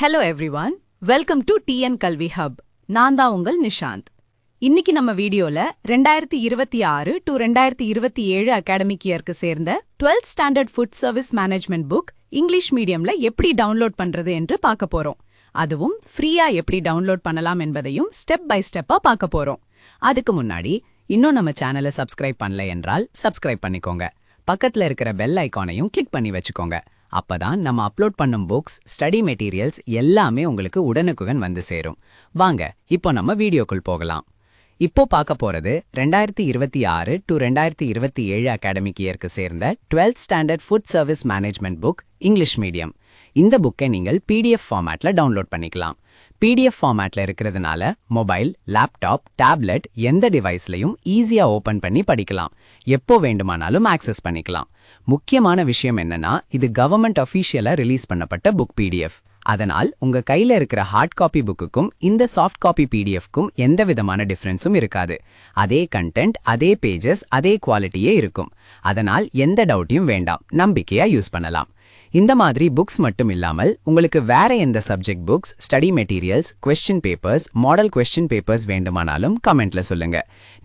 Hello everyone, welcome to TN கல்வி hub. நான் தான் உங்கள் நிஷாந்த். இன்னைக்கு நம்ம வீடியோல 2026 டு 2027 அகாடமிக் இயர்க்கு சேர்ந்த 12th standard food service management book English மீடியம்ல எப்படி டவுன்லோட் பண்றது என்று பார்க்க போறோம். அதுவும் ஃப்ரீயா எப்படி டவுன்லோட் பண்ணலாம் என்பதையும் ஸ்டெப் பை ஸ்டெப்பா பார்க்க போறோம். அதுக்கு முன்னாடி இன்னும் நம்ம சேனலை சப்ஸ்கிரைப் பண்ணல என்றால் சப்ஸ்கிரைப் பண்ணிக்கோங்க. பக்கத்துல இருக்கிற பெல் ஐகானையும் கிளிக் பண்ணி வச்சுக்கோங்க. அப்பதான் நம்ம அப்லோட் பண்ணும் புக்ஸ், ஸ்டடி மெட்டீரியல்ஸ் எல்லாமே உங்களுக்கு உடனுக்குடன் வந்து சேரும். வாங்க இப்போ நம்ம வீடியோக்குள் போகலாம். இப்போ பார்க்க போறது 2026 டு 2027 அகாடமிக் இயர்க்கு சேர்ந்த 12th standard food service management book English medium. இந்த புக்கை நீங்கள் PDF ஃபார்மேட்ல டவுன்லோட் பண்ணிக்கலாம். PDF ஃபார்மேட்ல இருக்கிறதுனால மொபைல், லேப்டாப், டேப்லெட் எந்த டிவைஸ்லையும் ஈஸியா ஓபன் பண்ணி படிக்கலாம். எப்போ வேண்டுமானாலும் ஆக்சஸ் பண்ணிக்கலாம். முக்கியமான விஷயம் என்னன்னா, இது கவர்மெண்ட் அஃபீஷியலா ரிலீஸ் பண்ணப்பட்ட புக் PDF. அதனால் உங்க கையில இருக்கிற ஹார்ட் காப்பி புக்குக்கும் இந்த சாஃப்ட் காப்பி PDFக்கும் எந்த விதமான டிஃபரன்ஸும் இருக்காது. அதே கண்டென்ட், அதே பேஜஸ், அதே குவாலிட்டியே இருக்கும். அதனால் எந்த டவுட்டையும் வேண்டாம், நம்பிக்கையா யூஸ் பண்ணலாம். இந்த மாதிரி புக்ஸ் மட்டும் இல்லாமல் உங்களுக்கு வேற எந்த subject books, study materials, question papers, model question papers வேண்டுமானாலும் கமெண்ட்ல சொல்லுங்க.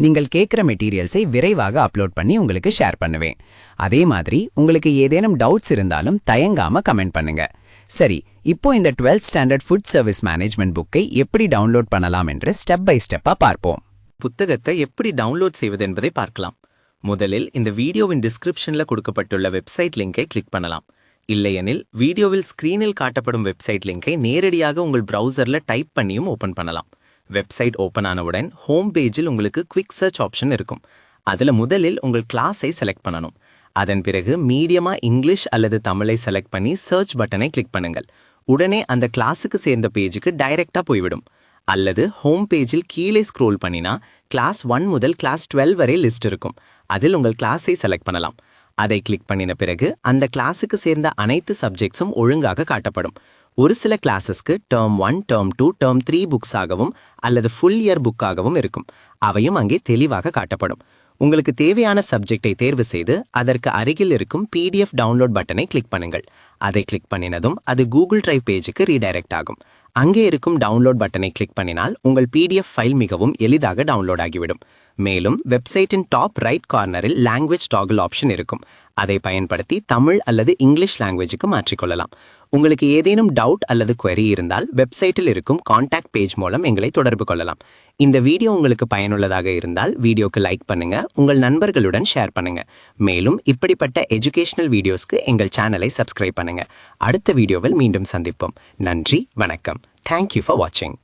நீங்கள் கேட்குற மெட்டீரியல்ஸை விரைவாக அப்லோட் பண்ணி உங்களுக்கு ஷேர் பண்ணுவேன். அதே மாதிரி உங்களுக்கு ஏதேனும் டவுட்ஸ் இருந்தாலும் தயங்காம கமெண்ட் பண்ணுங்க. சரி, இப்போ இந்த 12th standard food service management புக்கை எப்படி டவுன்லோட் பண்ணலாம் என்று ஸ்டெப் பை ஸ்டெப்பா பார்ப்போம். புத்தகத்தை எப்படி டவுன்லோட் செய்வது என்பதை பார்க்கலாம். முதலில் இந்த வீடியோவின் டிஸ்கிரிப்ஷன்ல கொடுக்கப்பட்டுள்ள வெப்சைட் லிங்கை கிளிக் பண்ணலாம். இல்லையெனில் வீடியோவில் ஸ்கிரீனில் காட்டப்படும் வெப்சைட் லிங்கை நேரடியாக உங்கள் பிரவுசர்ல டைப் பண்ணியும் ஓபன் பண்ணலாம். வெப்சைட் ஓபன் ஆனவுடன் ஹோம் பேஜில் உங்களுக்கு குவிக் சர்ச் ஆப்ஷன் இருக்கும். அதுல முதலில் உங்கள் கிளாஸை செலக்ட் பண்ணணும். அதன் பிறகு மீடியமா இங்கிலீஷ் அல்லது தமிழை செலக்ட் பண்ணி சர்ச் பட்டனை கிளிக் பண்ணுங்கள். உடனே அந்த கிளாஸுக்கு சேர்ந்த பேஜுக்கு டைரக்டா போய்விடும். அல்லது ஹோம் பேஜில் கீழே ஸ்க்ரோல் பண்ணினா கிளாஸ் 1 முதல் கிளாஸ் 12 வரை லிஸ்ட் இருக்கும். அதில் உங்கள் கிளாஸை செலக்ட் பண்ணலாம். அதை கிளிக் பண்ணின பிறகு அந்த கிளாஸுக்கு சேர்ந்த அனைத்து சப்ஜெக்ட்ஸும் ஒழுங்காக காட்டப்படும். ஒரு சில கிளாஸஸ்க்கு டேர்ம் 1, டேர்ம் 2, டேர்ம் 3 புக்ஸாகவும் அல்லது ஃபுல் இயர் புக்காகவும் இருக்கும். அவையும் அங்கே தெளிவாக காட்டப்படும். உங்களுக்கு தேவையான சப்ஜெக்டை தேர்வு செய்து அதற்கு அருகில் இருக்கும் PDF டவுன்லோட் பட்டனை கிளிக் பண்ணுங்கள். அதை கிளிக் பண்ணினதும் அது கூகுள் டிரைவ் பேஜுக்கு ரீடைரக்ட் ஆகும். அங்கே இருக்கும் டவுன்லோட் பட்டனை கிளிக் பண்ணினால் உங்கள் PDF ஃபைல் மிகவும் எளிதாக டவுன்லோட் ஆகிவிடும். மேலும் வெப்சைட்டின் டாப் ரைட் கார்னரில் லாங்குவேஜ் டாகிள் ஆப்ஷன் இருக்கும். அதை பயன்படுத்தி தமிழ் அல்லது இங்கிலீஷ் லாங்குவேஜுக்கு மாற்றிக்கொள்ளலாம். உங்களுக்கு ஏதேனும் டவுட் அல்லது query இருந்தால் வெப்சைட்டில் இருக்கும் கான்டாக்ட் பேஜ் மூலம் எங்களை தொடர்பு கொள்ளலாம். இந்த வீடியோ உங்களுக்கு பயனுள்ளதாக இருந்தால் வீடியோக்கு லைக் பண்ணுங்க, உங்கள் நண்பர்களுடன் ஷேர் பண்ணுங்க. மேலும் இப்படிப்பட்ட எஜுகேஷனல் வீடியோஸ்க்கு எங்கள் சேனலை சப்ஸ்கிரைப் பண்ணுங்க. அடுத்த வீடியோவில் மீண்டும் சந்திப்போம். நன்றி, வணக்கம். Thank you for watching.